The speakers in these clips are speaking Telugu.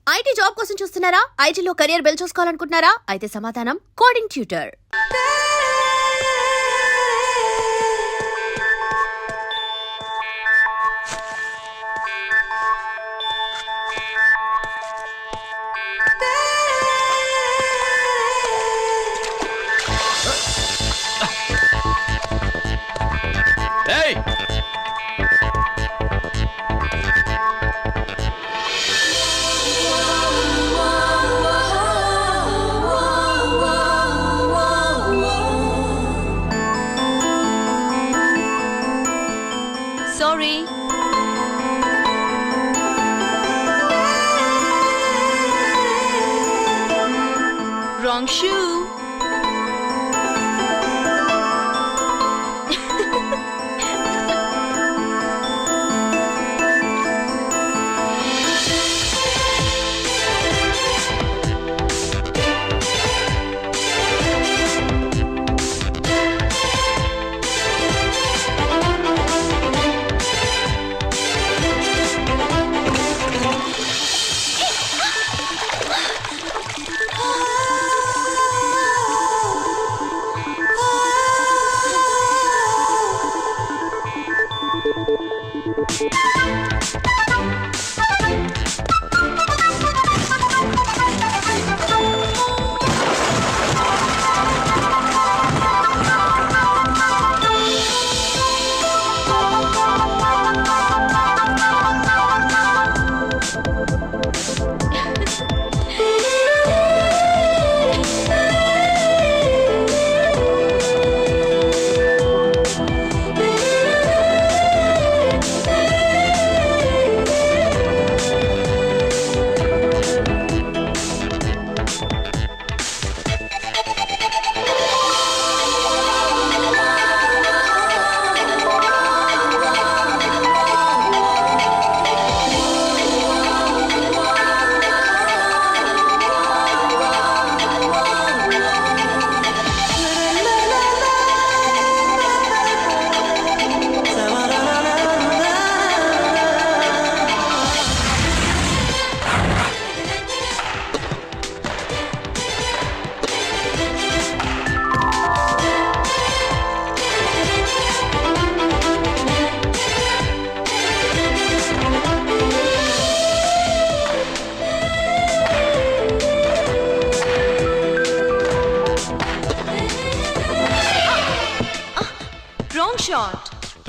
ఐటీ జాబ్ కోసం చూస్తున్నారా? ఐటీలో కెరియర్ బిల్డ్ చూసుకోవాలనుకుంటున్నారా? అయితే సమాధానం coding tutor. Sorry. Wrong shoe.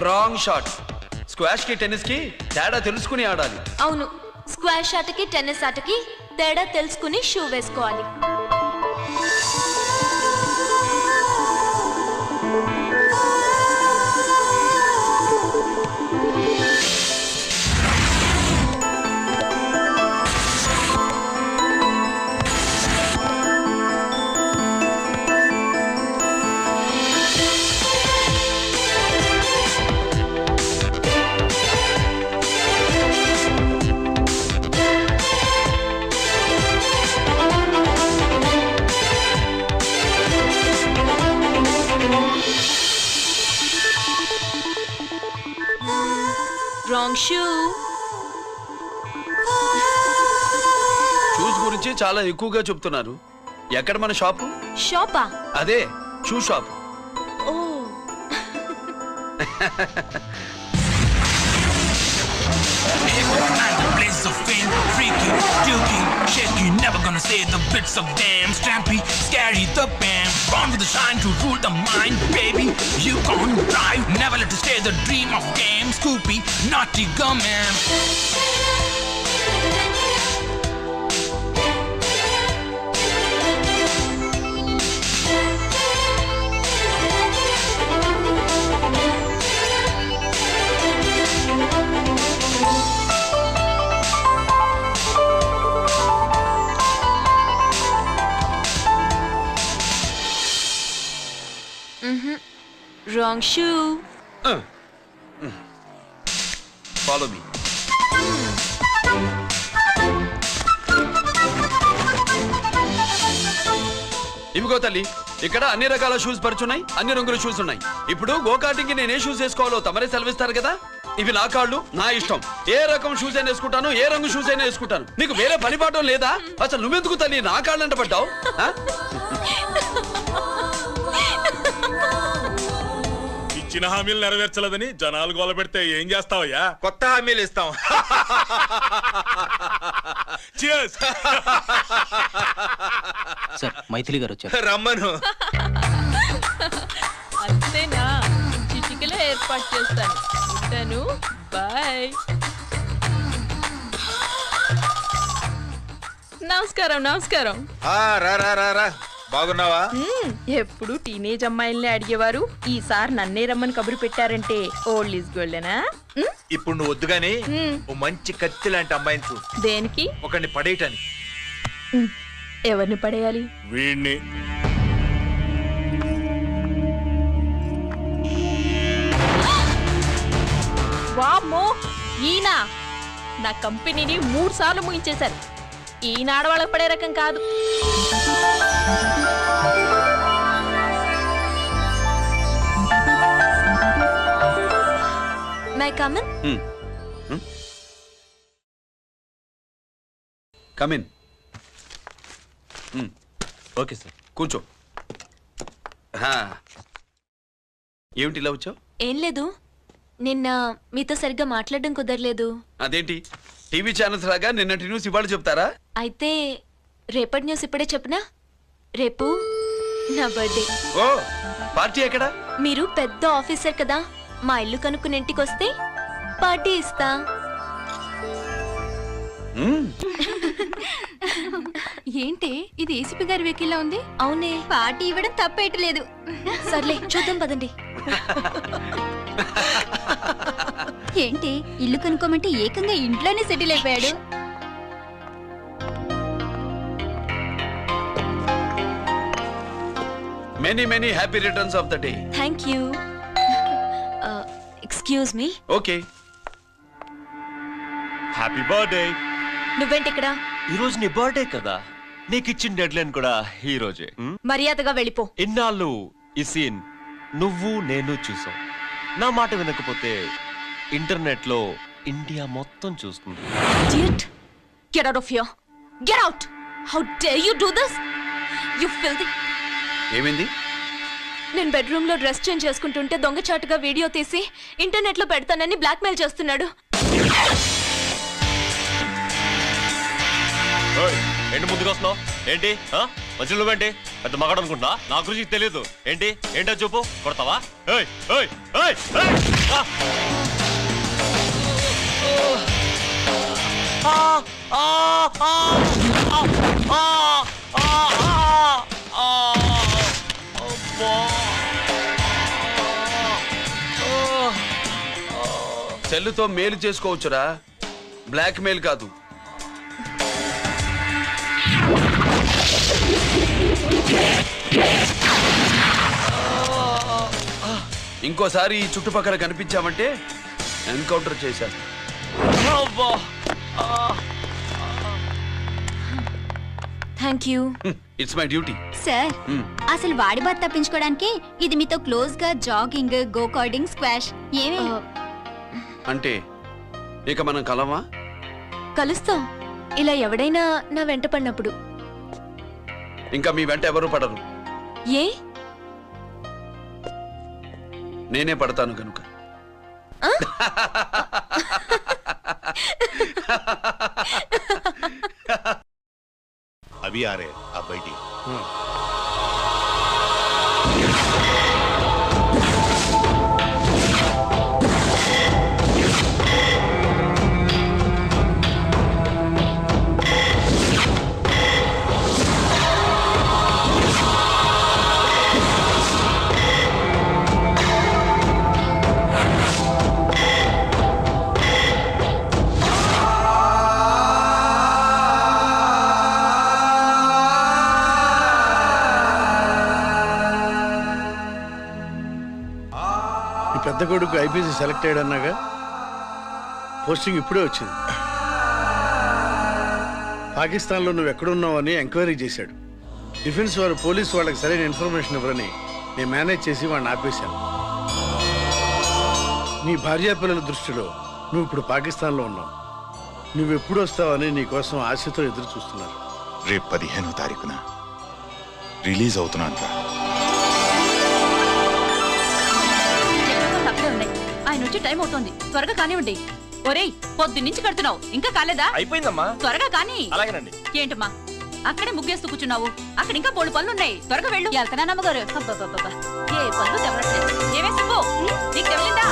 Wrong shot. Squash కి టెన్నిస్ కి తేడా తెలుసుకుని ఆడాలి. అవును, స్క్వాష్ ఆటకి టెన్నిస్ ఆటకి తేడా తెలుసుకుని షూ వేసుకోవాలి. Wrong shoe. షూస్ గురించి చాలా ఎక్కువగా చెప్తున్నారు. ఎక్కడ మన షాపు? షాపా? అదే షూ షాప్. ఓ. Place of fame, freaky, dooky, shaky, never gonna say the bits of damn stampy, scary the band, born with the shine to rule the mind, baby, you gon' drive, never let it stay the dream of game, Scoopy, naughty gumman. Wrong shoe. Follow me. ఇవిగో తల్లి, ఇక్కడ అన్ని రకాల షూస్ పరుచున్నాయి, అన్ని రంగుల షూస్ ఉన్నాయి. ఇప్పుడు గో కార్టింగ్ కి నేను ఏ షూస్ వేసుకోవాలో తమరే సెలవిస్తారు కదా. ఇవి నా కాళ్ళు నా ఇష్టం. ఏ రకం షూస్ అయినా వేసుకుంటాను, ఏ రంగు షూస్ అయినా వేసుకుంటాను. నీకు వేరే పని పాఠం లేదా? అసలు నువ్వెందుకు తల్లి నా కాళ్ళు అంట పడ్డావు? ఇచ్చిన హామీలు నెరవేర్చలేదని జనాలు గోల పెడితే ఏం చేస్తావయ్యా? కొత్త హామీలు ఇస్తాం. Cheers. సార్ మైథిలి గారు వచ్చారు. రమ్మను. అంతేనా? చిటికలో ఏర్పాటు చేస్తాను. ఉంటాను. బాయ్. నమస్కారం. నమస్కారం. రా రా రా రా. బాగున్నావా? ఎప్పుడు టీనేజ్ అమ్మాయిల్ని అడిగేవారు, ఈసారి నన్నే రమ్మని కబురు పెట్టారంటే ఓల్డ్ ఈజ్ గోల్డెనా? ఇప్పుడు నువ్వు వద్దు గానీ ఓ మంచి కత్తి లాంటి అమ్మాయిని చూ. దేనికి? ఒకరిని పడేయటానికి. ఎవరిని పడేయాలి? వీణ్ణి. వామ్మో, ఈయన నా కంపెనీని 3 సార్లు ముగించేశారు. ఈయన ఆడవాళ్ళకి పడే రకం కాదు. My come on. Come in. Okay sir. కూర్చో. ఏమిటి ఇలా వచ్చావు? ఏం లేదు, నిన్న మీతో సరిగ్గా మాట్లాడడం కుదరలేదు. అదేంటి టీవీ ఛానల్స్ లాగా నిన్నటి న్యూస్ ఇవాళ చెప్తారా? అయితే రేపటి న్యూస్ ఇప్పుడే చెప్పనా? రేపు నా బర్త్డే. ఓ పార్టీ ఎక్కడా? మీరు పెద్ద ఆఫీసర్ కదా, మా ఇల్లు కనుక్కుని ఇంటికి వస్తే పార్టీ ఇస్తా. ఏంటి ఇది ఏసీపీ గారి వెహికల్లా ఉంది? అవునే, పార్టీ ఇవ్వడం తప్పేయట్లేదు. సర్లే చూద్దాం పదండి. ఏంటి ఇల్లు కనుక్కోమంటే ఏకంగా ఇంట్లోనే సెటిల్ అయిపోయాడు. Many many happy returns of the day. Thank you. Excuse me. Okay. Happy birthday. నువ్వేంటి ఇక్కడ? ఈ రోజు నీ బర్త్డే కదా, నీకు ఇచ్చిన డెడ్ లైన్ కూడా ఈ రోజే. మర్యాదగా వెళ్ళిపో. ఇన్నాళ్ళు ఈ సీన్ నువ్వు నేను చూసాం. నా మాట వినకపోతే ఇంటర్నెట్ లో ఇండియా మొత్తం చూస్తుంది. Idiot! Get out of here! Get out! How dare you do this? You filthy! ఏమైంది? నేను బెడ్రూమ్ లో డ్రెస్ చేంజ్ చేసుకుంటుంటే దొంగచాటుగా వీడియో తీసి ఇంటర్నెట్ లో పెడతానని బ్లాక్మెయిల్ చేస్తున్నాడు. ఏంటి ముందుకు వస్తున్నావు? ఏంటి మంచి నువ్వేంటి పెద్ద మగాడు అనుకుంటున్నా? నా గురించి తెలియదు ఏంటి? ఏంటో చూపు. కొడతావా? ఏయ్ ఏయ్ ఏయ్ ఏయ్! సెల్లుతో మేలు చేసుకోవచ్చురా, బ్లాక్ మెయిల్ కాదు. ఇంకోసారి ఈ చుట్టుపక్కల కనిపించామంటే ఎన్కౌంటర్ చేశారు. Thank you. It's my duty. Sir అసలు వాడి బాధ తప్పించుకోవడానికి ఇది మీతో క్లోజ్ గా జాగింగ్, గో కార్డింగ్, స్క్వాష్ ఏమే? అంటే ఇక మనం కలవా? కలుస్తాం, ఇలా ఎవడైనా నా వెంట పడినప్పుడు. ఇంకా మీ వెంట ఎవరు పడరు. ఏ? నేనే పడతాను కనుక. అవి ఆరే అబ్బాయి. పెద్ద కొడుకు ఐపీసీ సెలెక్ట్ అయ్యాడన్నాగా, పోస్టింగ్ ఇప్పుడే వచ్చింది. పాకిస్తాన్లో నువ్వు ఎక్కడున్నావని ఎంక్వైరీ చేశాడు. డిఫెన్స్ వారు పోలీసు వాళ్ళకి సరైన ఇన్ఫర్మేషన్ ఇవ్వరని నేను మేనేజ్ చేసి వాడిని ఆపేశాను. నీ భార్యా పిల్లల దృష్టిలో నువ్వు ఇప్పుడు పాకిస్తాన్లో ఉన్నావు. నువ్వెప్పుడు వస్తావని నీ కోసం ఆశతో ఎదురు చూస్తున్నారు. రేపు 15వ తారీఖున రిలీజ్ అవుతున్నాను రా. అక్కడే ఉన్నాయి. ఆయన వచ్చి టైం అవుతోంది, త్వరగా కానివ్వండి. ఒరేయ్, పొద్దున్నుంచి కడుతున్నావు, ఇంకా కాలేదా? అయిపోయిందమ్మా. త్వరగా కానీ. అలాగేనండి. ఏంటమ్మా అక్కడే ముగ్గేస్తూ కూర్చున్నావు? అక్కడ ఇంకా 3 పనులున్నాయి, త్వరగా వెళ్ళు. వెళ్తానా నమ్మగారు? అబ్బబ్బబ్బబ్బా, ఏ పనులు తెవరట్లేదు. ఏమే సుబ్బు, నీకు తెవలిందా?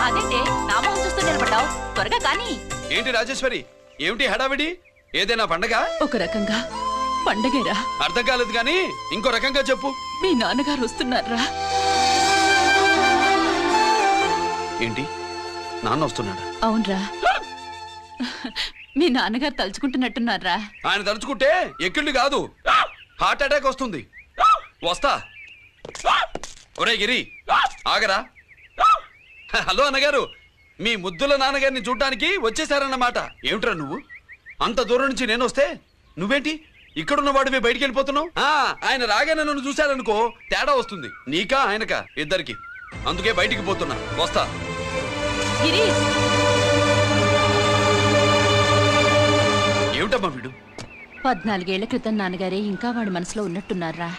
అదేంటే నా మొహం చూస్తూ నిలబడ్డావు, త్వరగా కానీ. ఏంటి రాజేశ్వరి, ఏమిటి హడావిడి? ఏదైనా పండగ? ఒక రకంగా పండగేరా. అర్థం కాలేదు కానీ ఇంకో రకంగా చెప్పు. మీ నాన్నగారు వస్తున్నారా? ఏంటి, నాన్న వస్తున్నాడా? అవునరా, మీ నాన్నగారు తలుచుకుంటున్నట్టున్నారా? ఆయన తలుచుకుంటే ఎక్కిళ్ళు కాదు, హార్ట్ అటాక్ వస్తుంది. వస్తా. ఒరే గిరి, ఆగరా. హలో అన్నగారు, మీ ముద్దుల నాన్నగారిని చూడ్డానికి వచ్చేసారన్నమాట. ఏమిట్రా నువ్వు? అంత దూరం నుంచి నేను వస్తే నువ్వేంటి ఇక్కడున్న వాడివి బయటికి వెళ్ళిపోతున్నావు? ఆయన రాగానే నన్ను చూశారనుకో తేడా వస్తుంది, నీకా ఆయనకా ఇద్దరికి. అందుకే బయటికి పోతున్నా, వస్తా. గిరి, ఏమిటమ్మా వీడు? 14 ఏళ్ల క్రితం నాన్నగారే ఇంకా వాడి మనసులో ఉన్నట్టున్నారా?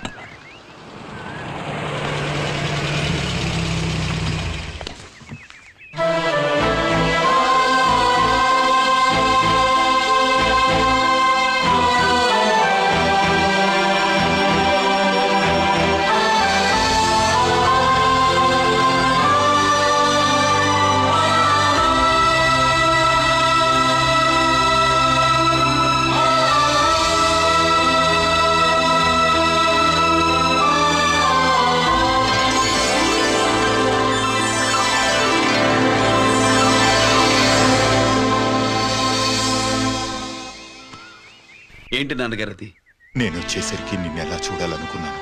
ఏంటి నాన్నగారు అది? నేను వచ్చేసరికి నిన్నెలా చూడాలనుకున్నాను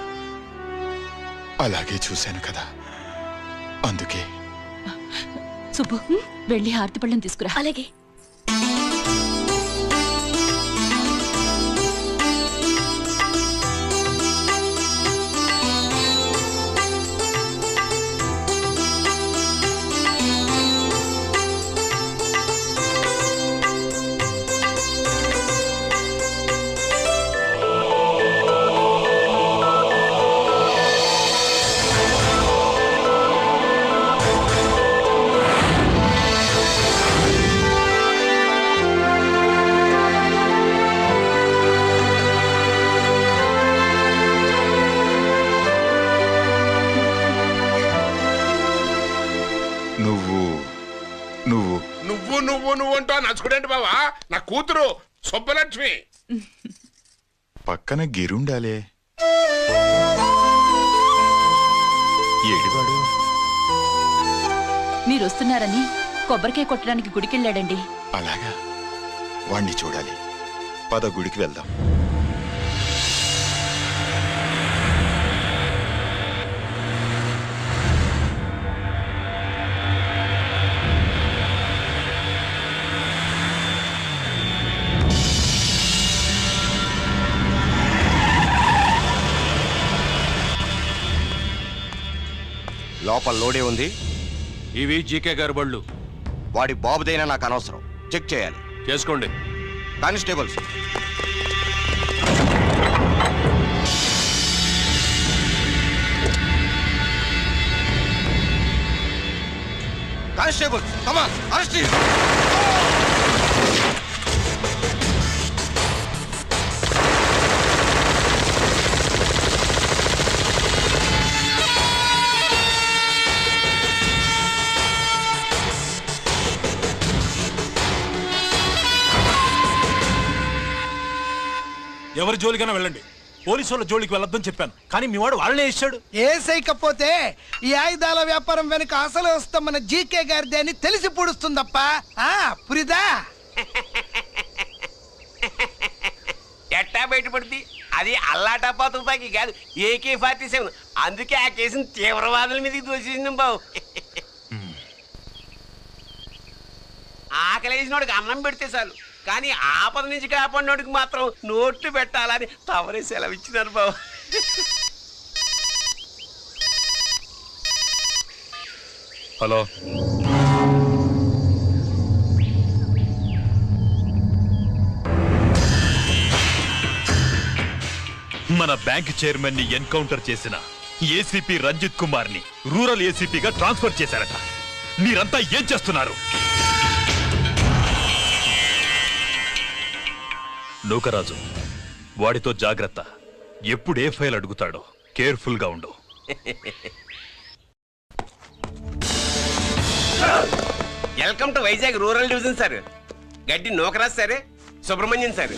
అలాగే చూశాను కదా, అందుకే. సుబ్బు, వెళ్ళి హారతి పళ్ళని తీసుకురా. అలాగే. నువ్వు అంటా నచ్చుకుడేంటి బావా? నా కూతురు సుబ్బలక్ష్మి. పక్కన గిరుండాలే. ఏడివాడు? మీరు వస్తున్నారని కొబ్బరికాయ కొట్టడానికి గుడికెళ్ళాడండి. అలాగా, వాణ్ణి చూడాలి. పద, గుడికి వెళ్దాం. లోపల లోడే ఉంది. ఇవి జీకే గారి బళ్ళు. వాడి బాబుదైనా నాకు అనవసరం, చెక్ చేయాలి. చేసుకోండి. Constables, constables, come on, arrest him. ఎవరి జోలికైనా వెళ్ళండి, పోలీసు వాళ్ళ జోలికి వెళ్ళొద్దని చెప్పాను, కానీ మీ వాడు వాళ్ళనే ఇచ్చాడు. ఏసైకపోతే ఈ ఆయుధాల వ్యాపారం వెనుక అసలు వస్తాం మన జీకే గారిది అని తెలిసి పూడుస్తుందప్ప. పురిదా ఎట్టా బయటపడుతుంది? అది అల్లాటప్పా తుపాకి కాదు, AK-47. అందుకే ఆ కేసుని తీవ్రవాదుల మీదకి దోషింది బావు. ఆకలేసినోడికి అన్నం పెడితే చాలు, కానీ ఆపద నుంచి కాపాడినోడికి మాత్రం నోట్లు పెట్టాలని తవరే సెలవు ఇచ్చినారు బాబు. హలో, మన బ్యాంక్ చైర్మన్ ని ఎన్కౌంటర్ చేసిన ఏసీపీ రంజిత్ కుమార్ ని రూరల్ ఏసీపీగా ట్రాన్స్ఫర్ చేశారట. మీరంతా ఏం చేస్తున్నారు? నూకరాజు, వాడితో జాగ్రత్త. ఎప్పుడు ఏ ఫైల్ అడుగుతాడో కేర్ఫుల్ గా ఉండు. Welcome to Vizag rural division sir. Gaddi Nookaraj sir, Subrahmanyam sir.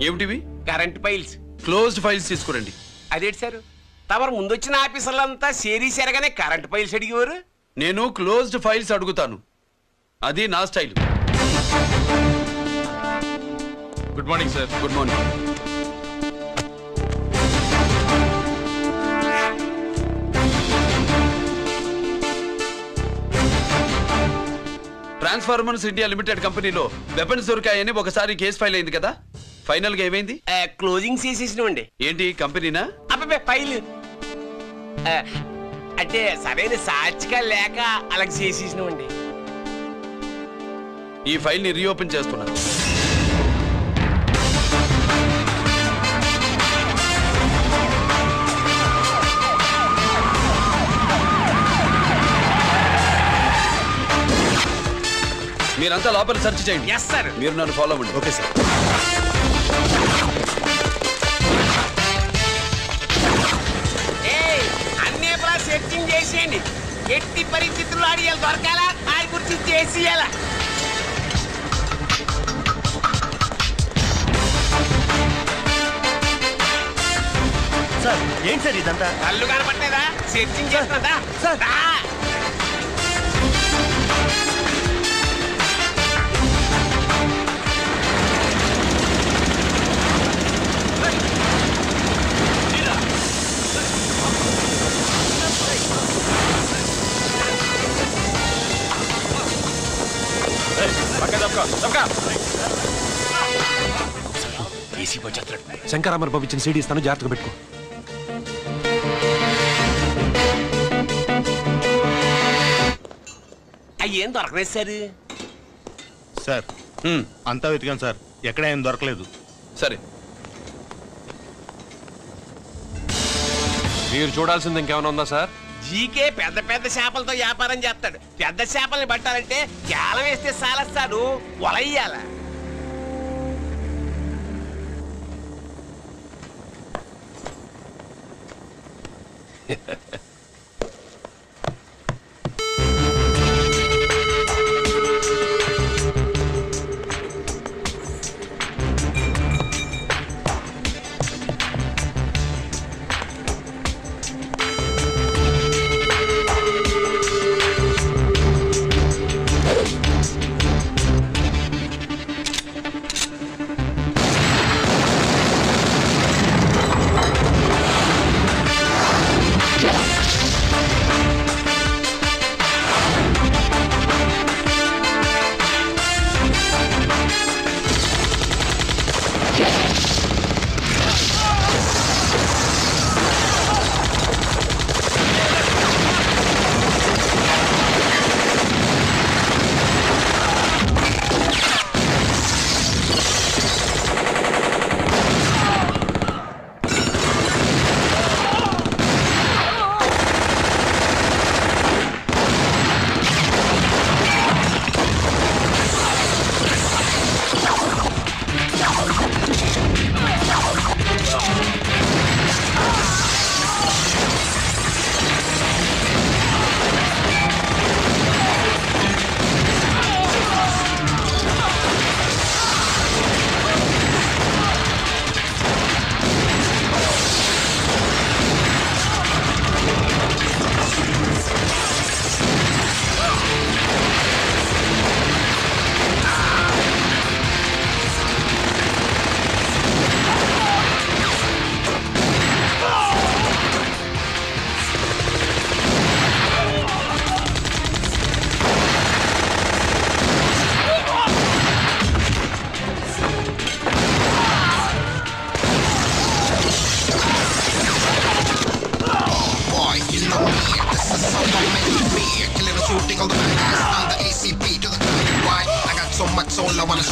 ఏమిటివి? Current files. క్లోజ్డ్ ఫైల్స్ తీసుకురండి. అదేంటి సార్, తమరు ముందొచ్చిన ఆఫీసర్లంతా సేరీసారగానే కరెంట్ ఫైల్స్ అడిగేవారు. నేను క్లోజ్డ్ ఫైల్స్ అడుగుతాను, అది నా style. Good morning sir. Good morning. Transformers India limited కంపెనీలో వెపన్స్ దొరికాయని ఒకసారి కేసు ఫైల్ అయింది కదా, ఫైనల్ గా ఏమైంది? క్లోజింగ్ చేసేసినవండి. ఏంటి కంపెనీనా? అబ్బే ఫైల్ అంటే సరైన సాక్షిగా లేక అలాగ చేసేసినవండి. ఈ ఫైల్ ని రీఓపెన్ చేస్తున్నా. మీరంతా లోపల సెర్చ్ చేయండి. Yes sir. మీరు నన్ను ఫాలో అవ్వండి. Okay sir. అన్నీ సెర్చింగ్ చేసేయండి. ఎట్టి పరిస్థితుల్లో ఆడియాలి దొరకాలా, ఆడి గురించి చేసేయాలా. సార్ ఏంటి సార్ ఇదంతా? కళ్ళు కనపట్టలేదా? Searching చేస్తున్నదా sir? శంకరామర్ పంపించిన సీడీ ఇస్తాను, జాగ్రత్తగా పెట్టుకో. అయ్యేం దొరకలేదు సార్. సార్ అంతా వెతికాను సార్, ఎక్కడ ఏం దొరకలేదు. సరే, మీరు చూడాల్సింది ఇంకేమైనా ఉందా సార్? జీకే పెద్ద పెద్ద చేపలతో వ్యాపారం చేస్తాడు. పెద్ద చేపల్ని పట్టాలంటే కేలం వేస్తే సాలస్తాడు, వలయ్యాల.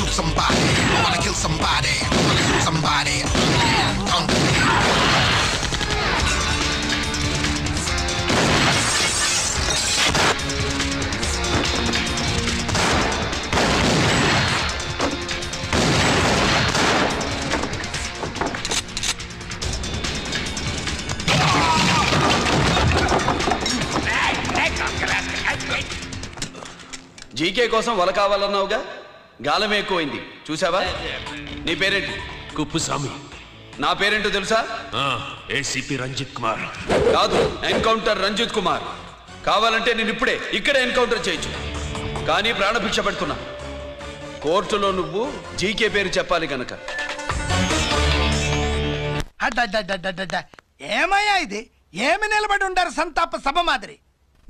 shoot somebody. I wanna kill somebody. I wanna shoot somebody. GK కోసం వల కావాలన్నావుగా, గాలం ఎక్కువైంది చూసావా? నీ పేరేంటి? కుప్పుస్వామి. నా పేరేంటో తెలుసా? ఏసీపీ రంజిత్ కుమార్. కాదు, ఎన్కౌంటర్ రంజిత్ కుమార్. కావాలంటే నేను ఇప్పుడే ఇక్కడే ఎన్కౌంటర్ చేయొచ్చు, కానీ ప్రాణభిక్ష పెడుతున్నా. కోర్టులో నువ్వు జీకే పేరు చెప్పాలి గనక. ఏమయ్యా ఇది? ఏమి నిలబడి ఉండారు సంతాప సభ మాదిరి?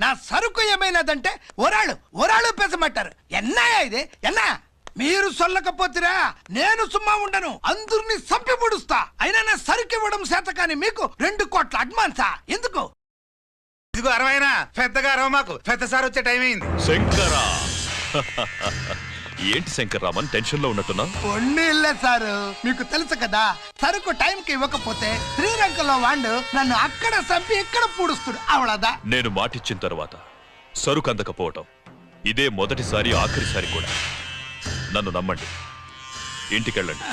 నా సరుకు ఏమైనదంటే ఒరాళ్ళు పెసమంటారు. ఎన్నాయా ఇది? ఎన్నా మీరు సొల్లకపోతురా నేను సుమ్మా ఉండను, అందరిని సంపి పొడుస్తా. అయినా నా సరుకు ఇవ్వడం చేత కానీ మీకు 2 కోట్ల అడ్వాన్సా? ఎందుకు? ఇదిగో 60 పెద్దగా అరవ మాకు, పెద్ద సార్ వచ్చే టైం అయింది. శంకరా ఏంటి శంకర్రామన్ టెన్షన్ లో ఉన్నట్టున్నా? ఇల్లే సారు, మీకు తెలుసు కదా, సరుకు టైంకి ఇవ్వకపోతే శ్రీరంగంలో వాడు నన్ను అక్కడ చంపి ఇక్కడ పూడుస్తుడు. అవడదా? నేను మాటిచ్చిన తర్వాత సరుకు అందకపోవటం ఇదే మొదటిసారి, ఆఖరిసారి కూడా. నన్ను నమ్మండి, ఇంటికెళ్ళండి.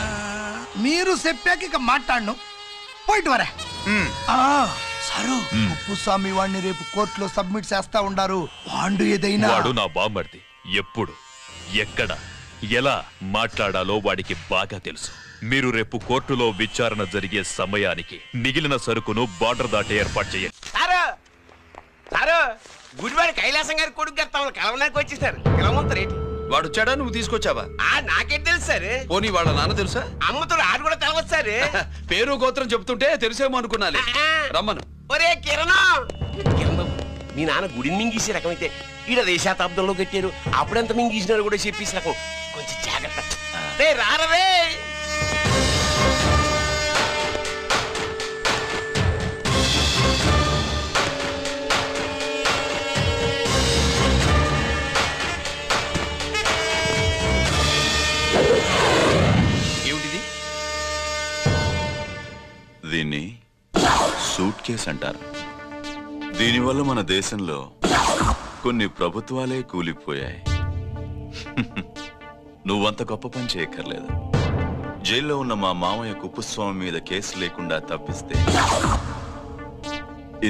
మీరు చెప్పాక ఇక మాట్లాడను, పోయిట్ వరే. సారు, ఉప్పుస్వామి వాడిని రేపు కోర్టులో సబ్మిట్ చేస్తా ఉండారు. వాడు ఏదైనా వాడు నా బామ్మర్ది. ఎప్పుడు, ఎక్కడ, ఎలా మాట్లాడాలో వాడికి బాగా తెలుసు. మీరు రేపు కోర్టులో విచారణ జరిగే సమయానికి మిగిలిన సరుకును బార్డర్ దాటి ఏర్పాటు చేయండి. సారు గుడివాడి కైలాసం గారి కొడుకు గారు తమను కలవడానికి వచ్చేసారు. కలవమంటారేంటి? వాడు వచ్చాడా, నువ్వు తీసుకొచ్చావా? నాకేం తెలుసు సార్. పోనీ వాళ్ళ నాన్న తెలుసా? అమ్మతో ఆడు కూడా తెలవచ్చు సార్. పేరు గోత్రం చెప్తుంటే తెలిసేమో అనుకున్నాలే. రమ్మను. ఒరే కిరణ్ బాబు, మీ నాన్న గుడిని మింగేసే రకమైతే ఈడ శతాబ్దంలో కట్టారు. అప్పుడెంత మింగేసినారు కూడా చెప్పేసి రకం. కొంచెం జాగ్రత్త. రే రారవే. ఏమిటిది? దీన్ని సూట్ కేస్ అంటారు. దీనివల్ల మన దేశంలో కొన్ని ప్రభుత్వాలే కూలిపోయాయి. నువ్వంత గొప్ప పని చేయక్కర్లేదు. జైల్లో ఉన్న మా మామయ్య కుప్పుస్వామి మీద కేసు లేకుండా తప్పిస్తే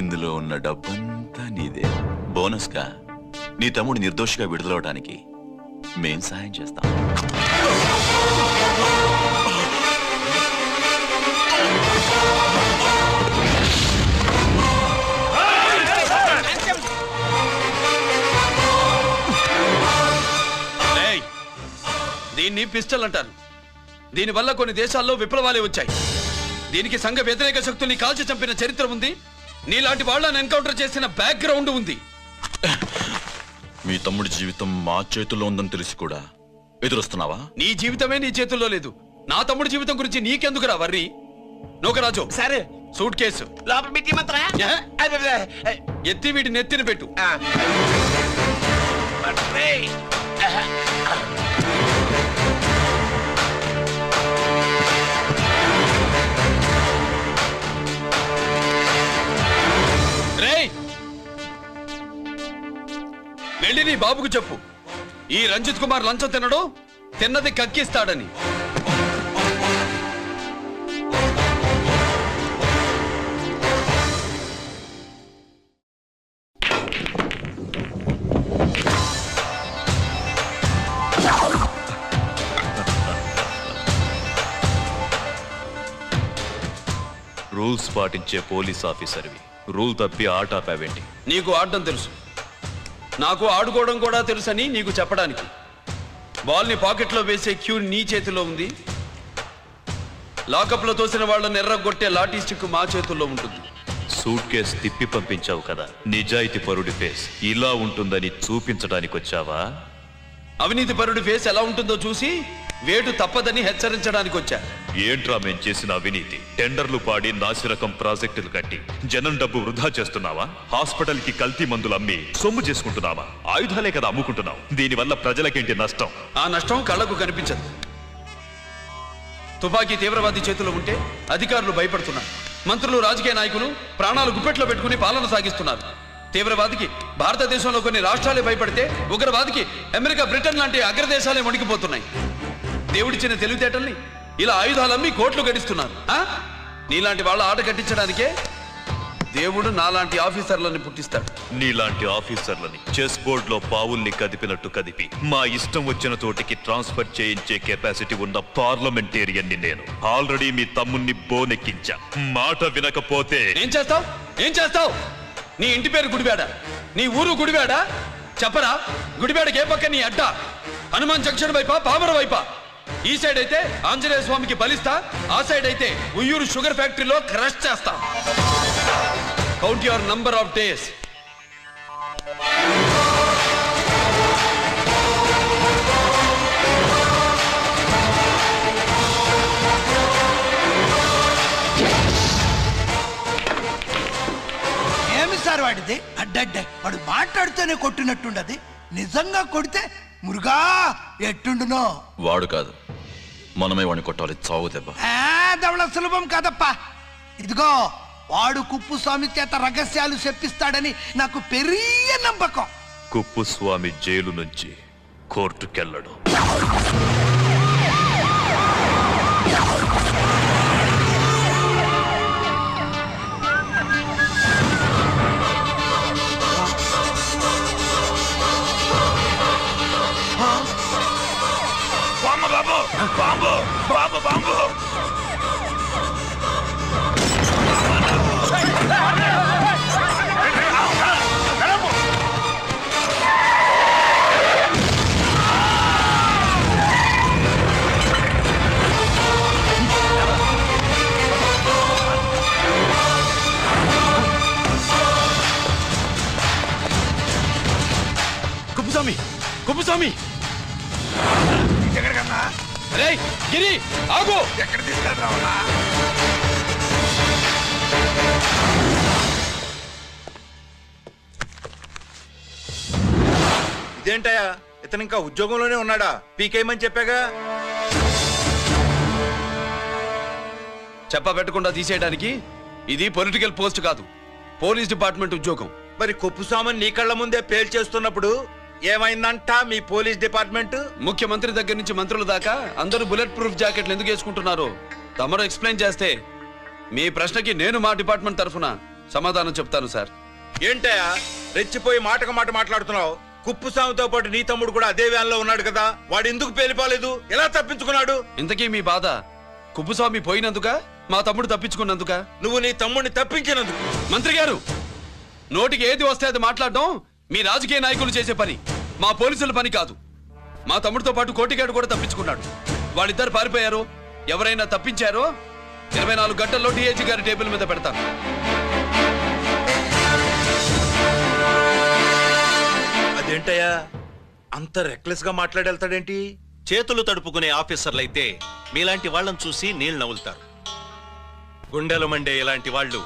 ఇందులో ఉన్న డబ్బంతా నీదే. బోనస్గా నీ తమ్ముడు నిర్దోషిగా విడుదలవడానికి మేం సహాయం చేస్తాం. దీన్ని పిస్టల్ అంటారు. దీనివల్ల కొన్ని దేశాల్లో విప్లవాలే వచ్చాయి. దీనికి సంఘ వ్యతిరేక శక్తుల్ని కాల్చి చంపిన చరిత్ర ఉంది. నీలాంటి వాళ్ళని ఎన్కౌంటర్ చేసిన బ్యాక్గ్రౌండ్ ఉంది. మీ తమ్ముడి జీవితం మా చేతుల్లో ఉందని తెలిసి కూడా ఎదురొస్తున్నావా? నీ జీవితమే నీ చేతుల్లో లేదు. నా తమ్ముడి జీవితం గురించి నీకెందుకురా వర్రి? నోకరాజు, సరే సూట్ కేసు లోపల పెట్టి మంత్రా ఎత్తి వీటి నెత్తిన పెట్టు. వెళ్ళి నీ బాబుకు చెప్పు, ఈ రంజిత్ కుమార్ లంచం తినడు, తిన్నది కక్కిస్తాడని. రూల్స్ పాటించే పోలీస్ ఆఫీసర్వి రూల్ తప్పి ఆట ఆపావేంటి? నీకు ఆడడం తెలుసు, నాకు ఆడుకోవడం కూడా తెలుసని నీకు చెప్పడానికి. బాల్ని పాకెట్లో వేసే క్యూ నీ చేతిలో ఉంది. లాకప్లో తోసిన వాళ్ళని ఎర్రగొట్టే లాఠీ స్టిక్ మా చేతుల్లో ఉంటుంది. సూట్ కేసు తిప్పి పంపించావు కదా, నిజాయితీ పరుడి ఫేస్ ఇలా ఉంటుందని చూపించడానికి వచ్చావా? అవినీతి పరుడి ఫేస్ ఎలా ఉంటుందో చూసి వేటు తప్పదని హెచ్చరించడానికి వచ్చా. ఏంట్రా మేం చేసిన అవినీతి? టెండర్లు పాడి నాసిరకం ప్రాజెక్టులు కట్టి జనం డబ్బు వృధా చేస్తున్నావా? హాస్పిటల్ కి కల్తీ మందులు అమ్మి సొమ్ము చేసుకుంటున్నావా? ఆయుధాలే కదా అమ్ముకుంటున్నావు. దీనివల్ల ప్రజలకేంటి నష్టం? ఆ నష్టం కళ్ళకు కనిపించదు. తుపాకీ తీవ్రవాది చేతిలో ఉంటే అధికారులు భయపడుతున్నారు. మంత్రులు, రాజకీయ నాయకులు ప్రాణాలు గుప్పెట్లో పెట్టుకుని పాలన సాగిస్తున్నారు. తీవ్రవాదికి భారతదేశంలో కొన్ని రాష్ట్రాలే భయపడితే ఉగ్రవాదికి అమెరికా, బ్రిటన్ లాంటి అగ్రదేశాలే వణికిపోతున్నాయి. దేవుడిచ్చిన తెలివితేటల్ని ఇలా ఆయుధాలమ్మి కోట్లు గడిస్తున్నారు. నీలాంటి వాళ్ళ ఆట కట్టించడానికే దేవుడు నాలాంటి ఆఫీసర్లని పుట్టిస్తాడు. నీలాంటి ఆఫీసర్లని చెస్ బోర్డ్ లో పావుల్ని కదిపినట్టు కదిపి మా ఇష్టం వచ్చిన చోటికి ట్రాన్స్ఫర్ చేయించే కెపాసిటీ ఉన్న పార్లమెంటేరియన్ ని నేను. ఆల్రెడీ మీ తమ్ముణ్ణి బోనెక్కించా. మాట వినకపోతే ఏం చేస్తావు? నీ ఇంటి పేరు గుడివాడ, నీ ఊరు గుడివాడ. చెప్పరా, గుడివాడకి ఏ పక్క నీ అడ్డ? హనుమాన్ జంక్షన్ వైపా, పామర వైపా? ఈ సైడ్ అయితే ఆంజనేయ స్వామికి బలిస్తా, ఆ సైడ్ అయితే ఉయ్యూరు షుగర్ ఫ్యాక్టరీలో క్రష్ చేస్తా. Count your number of days. ఏమి సార్ వాడిది? అడ్డడ్డే వాడు మాట్లాడుతూనే కొట్టినట్టుండది. నిజంగా కొడితే మురుగా ఎట్టుండునో. వాడు కాదు, మనమే వాడిని కొట్టాలి. చావు దెబ్బ. దవళ సులభం కాదప్పా. ఇదిగో వాడు కుప్పుస్వామి చేత రహస్యాలు చెప్పిస్తాడని నాకు పెరియ నమ్మకం. కుప్పుస్వామి జైలు నుంచి కోర్టుకెళ్ళడు. బాంబు బాంబు బాంబు కుప్పుస్వామి ఎక్కడికన్నా? రే గిరి ఆగు. ఎక్కడ తీసుకెళ్తావన్నా? ఇదేంటయ్యా, ఇతను ఇంకా ఉద్యోగంలోనే ఉన్నాడా? పీకేయమని చెప్పాగా. చెప్పబెట్టకుండా తీసేయడానికి ఇది పొలిటికల్ పోస్ట్ కాదు, పోలీస్ డిపార్ట్మెంట్ ఉద్యోగం. మరి కుప్పుస్వామిని నీ కళ్ళ ముందే పేల్చేస్తున్నప్పుడు ఏమైందంట మీ పోలీస్ డిపార్ట్మెంట్? ముఖ్యమంత్రి దగ్గర నుంచి మంత్రుల దాకా అందరూ బుల్లెట్ ప్రూఫ్ జాకెట్లు ఎందుకు వేసుకుంటున్నారు తమరు ఎక్స్ప్లెయిన్ చేస్తే మీ ప్రశ్నకి నేను మా డిపార్ట్మెంట్ తరఫున సమాధానం చెప్తాను సార్. ఏంటయ్యా రెచ్చిపోయి మాటకు మాట మాట్లాడుతున్నావు? కుప్పుస్వామితో పాటు నీ తమ్ముడు కూడా అదే వ్యాన్ లో ఉన్నాడు కదా, వాడు ఎందుకు పేలిపోలేదు? ఎలా తప్పించుకున్నాడు? ఇంతకీ మీ బాధ కుప్పుస్వామి పోయినందుక, మా తమ్ముడు తప్పించుకున్నందుక? నువ్వు నీ తమ్ముడిని తప్పించినందుకు. మంత్రి గారు, నోటికి ఏది వస్తే అది మాట్లాడడం మీ రాజకీయ నాయకులు చేసే పని, మా పోలీసుల పని కాదు. మా తమ్ముడితో పాటు కోటిగాడు కూడా తప్పించుకున్నాడు. వాళ్ళిద్దరు పారిపోయారు. ఎవరైనా తప్పించారో 24 గంటల్లో డిఐజీ గారి టేబుల్ మీద పెడతాను. అదేంటయ్యా అంత రెక్లెస్ గా మాట్లాడేళ్తాడేంటి? చేతులు తడుపుకునే ఆఫీసర్లైతే మీలాంటి వాళ్ళని చూసి నీళ్ళు నవ్వులుతారు. గుండెలు మండే ఇలాంటి వాళ్ళు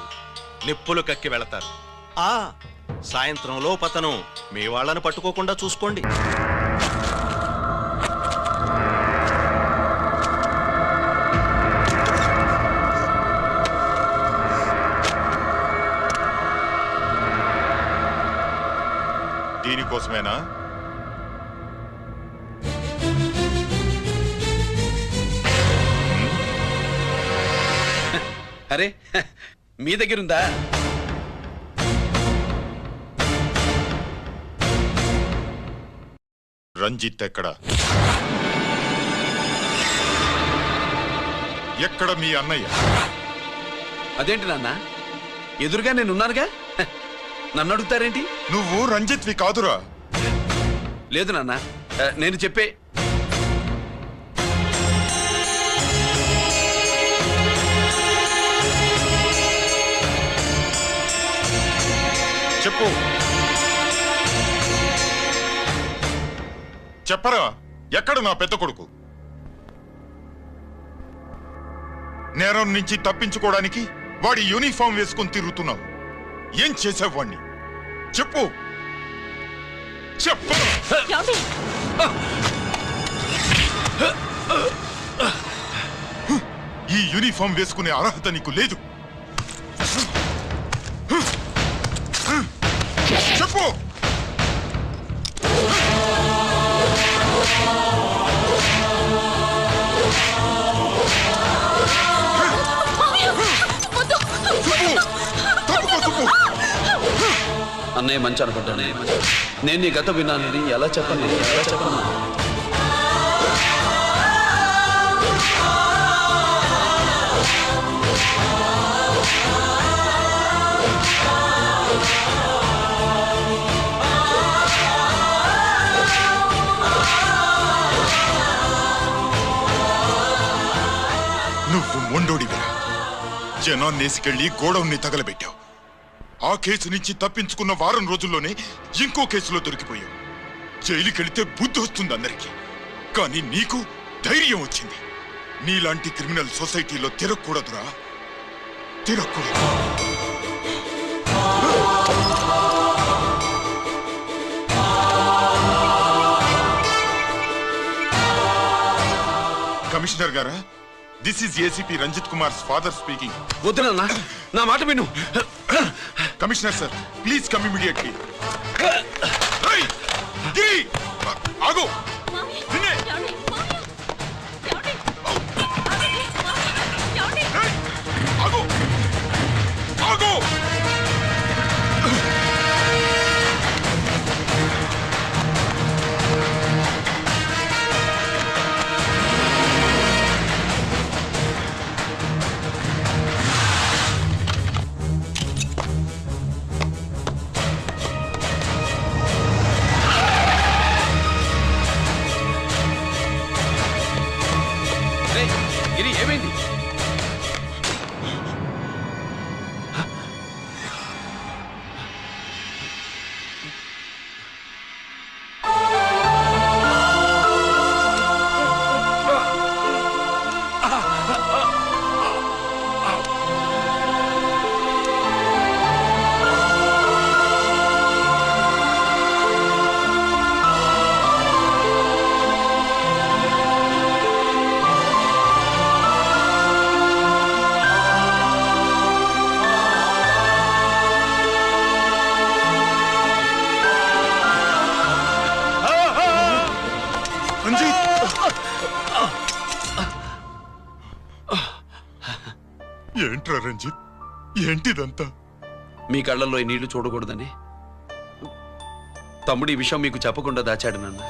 నిప్పులు కక్కి వెళతారు. సాయంత్రం లోపతను మీ వాళ్ళను పట్టుకోకుండా చూసుకోండి. దీనికోసమేనా? అరే మీ దగ్గరుందా? రంజిత్ ఎక్కడ? ఎక్కడ మీ అన్నయ్య? అదేంటి నాన్న, ఎదురుగా నేనున్నానుగా, నన్ను అడుగుతారేంటి? నువ్వు రంజిత్వి కాదురా. లేదు నాన్న, నేను చెప్పే చెప్పు. చెప్పరా, ఎక్కడ నా పెద్ద కొడుకు? నేరం నుంచి తప్పించుకోవడానికి వాడి యూనిఫామ్ వేసుకొని తిరుగుతున్నావు. ఏం చేసావు వాణ్ణి? చెప్పు చెప్పు. ఈ యూనిఫామ్ వేసుకునే అర్హత నీకు లేదు. చెప్పు. అన్నయ్య మంచి అనుకుంటానే. నేను నీ గత విన్నానని ఎలా చెప్పను? నువ్వు మొండోడివిరా. జనాన్నేసుకెళ్లి గోడౌన్ని తగలబెట్టావు. ఆ కేసు నుంచి తప్పించుకున్న వారం రోజుల్లోనే ఇంకో కేసులో దొరికిపోయావు. జైలుకెళితే బుద్ధి వస్తుంది అందరికీ, కానీ నీకు ధైర్యం వచ్చింది. నీలాంటి క్రిమినల్ సొసైటీలో తిరగకూడదురా, తిరగకూడదు. కమిషనర్ గారా, this is ACP Ranjith Kumar father speaking. వద్దునన్నా, నా మాట విను. Commissioner sir, please come immediately. ఆగు. ఆగు. గిరి, ఏమైంది? ఏంట్రా రంజిత్, ఏంటిదంతా? మీ కళ్ళల్లో ఈ నీళ్లు చూడకూడదని తమ్ముడు ఈ విషయం మీకు చెప్పకుండా దాచాడు నాన్న.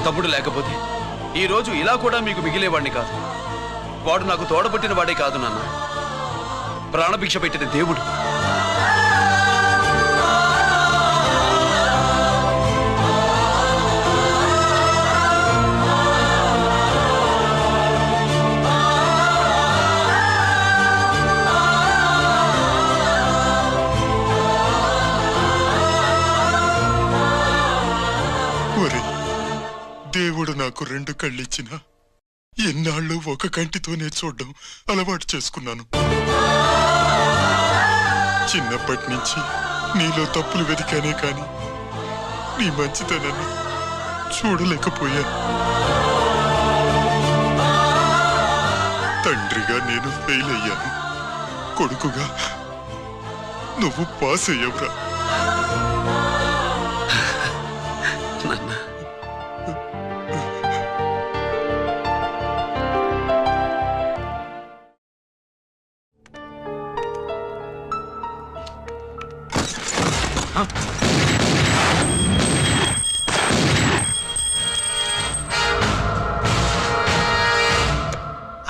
తమ్ముడు లేకపోతే ఈ రోజు ఇలా కూడా మీకు మిగిలేవాడిని కాదు. వాడు నాకు తోడబుట్టిన వాడే కాదు నాన్న, ప్రాణభిక్ష పెట్టిన దేవుడు. దేవుడు నాకు 2 కళ్ళిచ్చినా ఎన్నాళ్ళు ఒక కంటితోనే చూడడం అలవాటు చేసుకున్నాను. చిన్నప్పటి నుంచి నీలో తప్పులు వెతికానే కాని నీ మంచితనాన్ని చూడలేకపోయాను. తండ్రిగా నేను ఫెయిల్ అయ్యాను, కొడుకుగా నువ్వు పాస్ అయ్యవురా.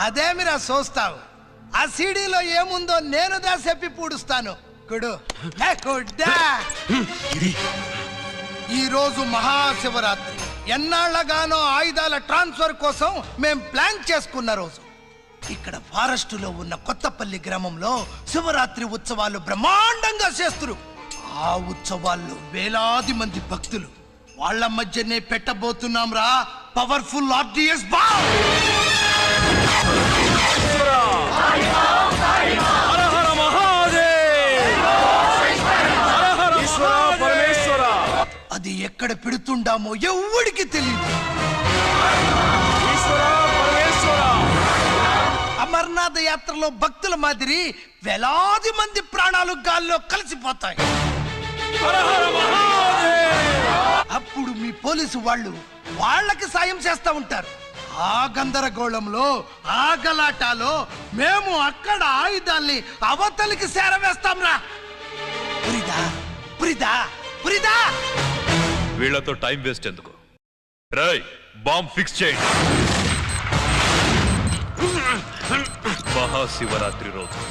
అదేమిరా చూస్తావు? ఆ సీడీలో ఏముందో నేను దాసెప్పి పూడుస్తాను. కుడు ఈ రోజు మహాశివరాత్రి. ఎన్నాళ్లగానో ఆయుధాల ట్రాన్స్ఫర్ కోసం మేం ప్లాన్ చేసుకున్న రోజు. ఇక్కడ ఫారెస్ట్ లో ఉన్న కొత్తపల్లి గ్రామంలో శివరాత్రి ఉత్సవాలు బ్రహ్మాండంగా చేస్తున్నారు. ఆ ఉత్సవాల్లో వేలాది మంది భక్తులు. వాళ్ళ మధ్యనే పెట్టబోతున్నాం రా పవర్ఫుల్ ఆర్డిఎస్ బాంబ్. అది ఎక్కడ పెడుతుండామో ఎవ్వడికి తెలియదు. అమర్నాథ్ యాత్రలో భక్తుల మాదిరి వేలాది మంది ప్రాణాలు గాల్లో కలిసిపోతాయి. అప్పుడు మీ పోలీసు వాళ్ళు వాళ్ళకి సాయం చేస్తా ఉంటారు. ఆ గందరగోళంలో ఆ గలాటాలో మేము అక్కడ ఆయుధాల్ని అవతలికి చేరవేస్తాం రా. పురిదా పురిదా పురిదా. వీళ్లతో టైం వేస్ట్ ఎందుకు? రై బాంబ్ ఫిక్స్ చేయండి. మహాశివరాత్రి రోజు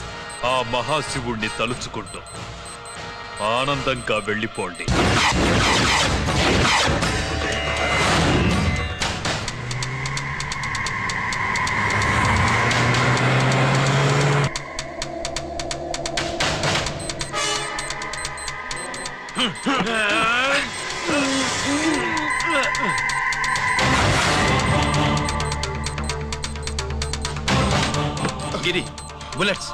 ఆ మహాశివుణ్ణి తలుచుకుంటూ ఆనందంగా వెళ్ళిపోండి. గిరి bullets.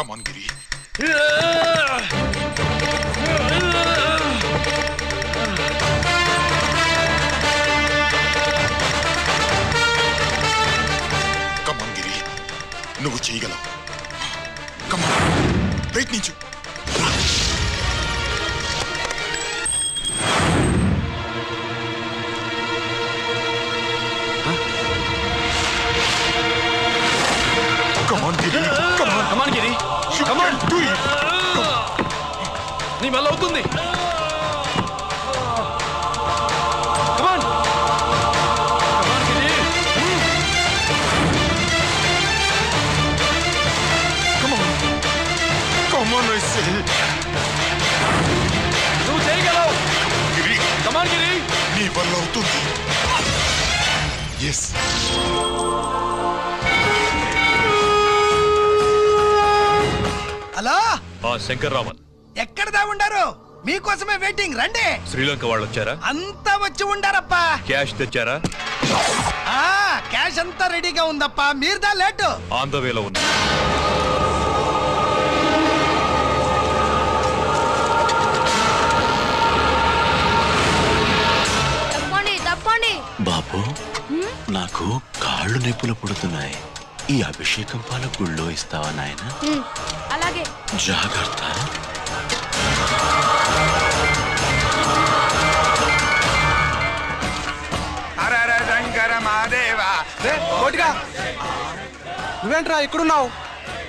Come on, Giri. Come on, Giri. నువ్వు చేయగలవు. Come on. ప్రయత్నించు. Come on, Giri. Come on. Come on, Giri. Come on, do it. నీ వల్ల అవుతుంది. Come on. Come on, Giri. Come on. Come on, I say. నువ్వు చేయగలవు. Giri. Come on, Giri. నీ వల్ల అవుతుంది. Yes. హలో ఆ శంకర్రామన్ ఎక్కడ దా ఉండారు? మీకోసమే వెయిటింగ్. రండి. శ్రీలంక వాళ్ళు వచ్చారా? అంతా వచ్చి ఉండారప్పా. క్యాష్ తెచ్చారా? క్యాష్ అంతా రెడీగా ఉందప్పా. మీరుదా లేటు. ఆన్ ద వేలో ఉంది. తప్పండి తప్పండి. బాబు నాకు కాళ్ళు నొప్పులు పుడుతున్నాయి. ఈ అభిషేకం పాల గుళ్ళో ఇస్తావా నాయన? అలాగే. జాగ్రత్త. శంకర మహాదేవా. నువ్వేంట్రా ఇక్కడున్నావు?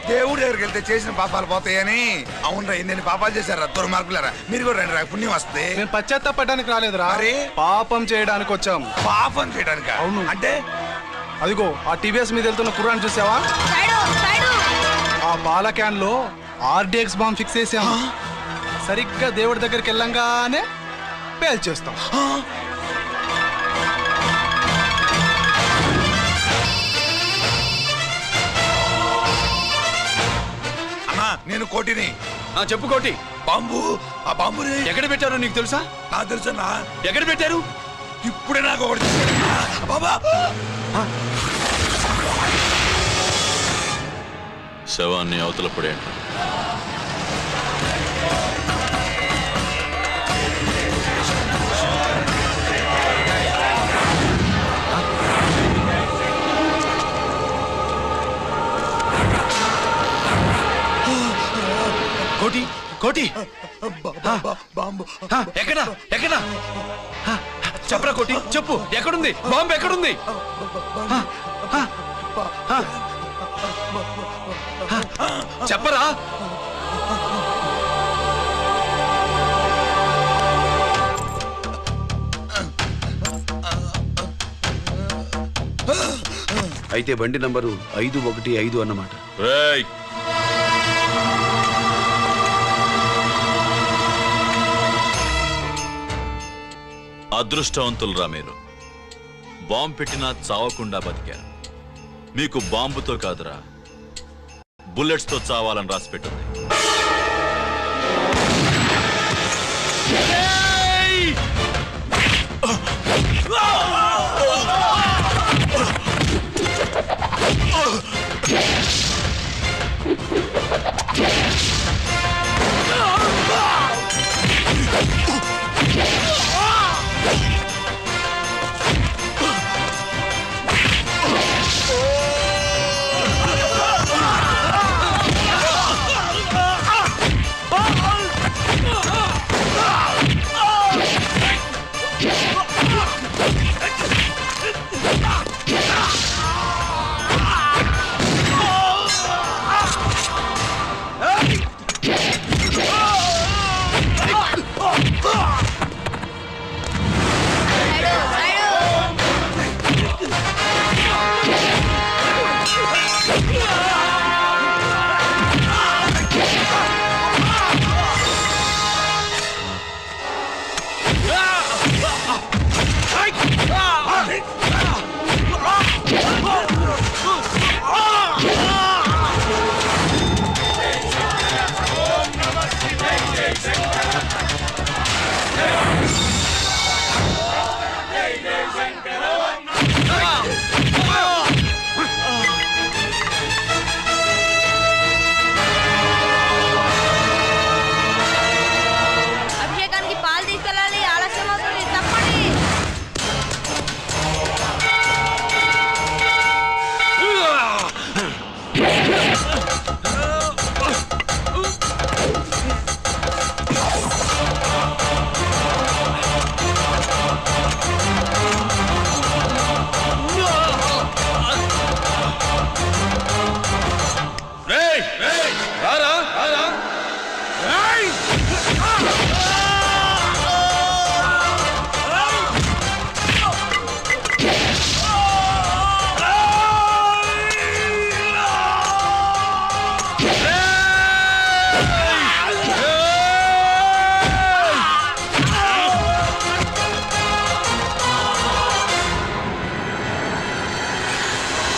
దేవుడి దగ్గరికి వెళ్తే చేసిన పాపాలు పోతాయని. అవునరా, ఎన్ని పాపాలు చేశారా దుర్మార్గులారా. మీరు కూడా రండి రా, పుణ్యం వస్తే. నేను పశ్చాత్తాపడడానికి రాలేదురా, అరే పాపం చేయడానికి వచ్చాం. పాపం చేయడానికి? అవును. అంటే అదిగో ఆ టీవీఎస్ మీద వెళ్తున్న కుర్రాన్ని చూసావా? ఆ పాల క్యాన్ లో ఆర్డిఎక్స్ బాంబ్ ఫిక్స్ చేసాం. సరిగ్గా దేవుడి దగ్గరికి వెళ్ళంగానే పేల్చేస్తాం. అమ్మా నేను కోటిని. చెప్పు కోటి. బాంబు, ఆ బాంబుని ఎక్కడ పెట్టారో నీకు తెలుసా? నాకు తెలుసన్నా. ఎక్కడ పెట్టారు? ఇప్పుడే నాకు ఒకటి బాబా. శవాన్ని అవతల పడేయండి. కోటి కోటి. బాంబు ఎక్కడ ఎక్కడ చెప్పరా కోటి, చెప్పు. ఎక్కడుంది బాంబు? ఎక్కడుంది? చెప్పరా. అయితే బండి నంబరు 515 అన్నమాట. రేయ్, అదృష్టవంతులురా మీరు. బాంబు పెట్టినా చావకుండా బతికారు. మీకు బాంబుతో కాదురా, బుల్లెట్స్ తో చావాలని రాసి పెట్టింది.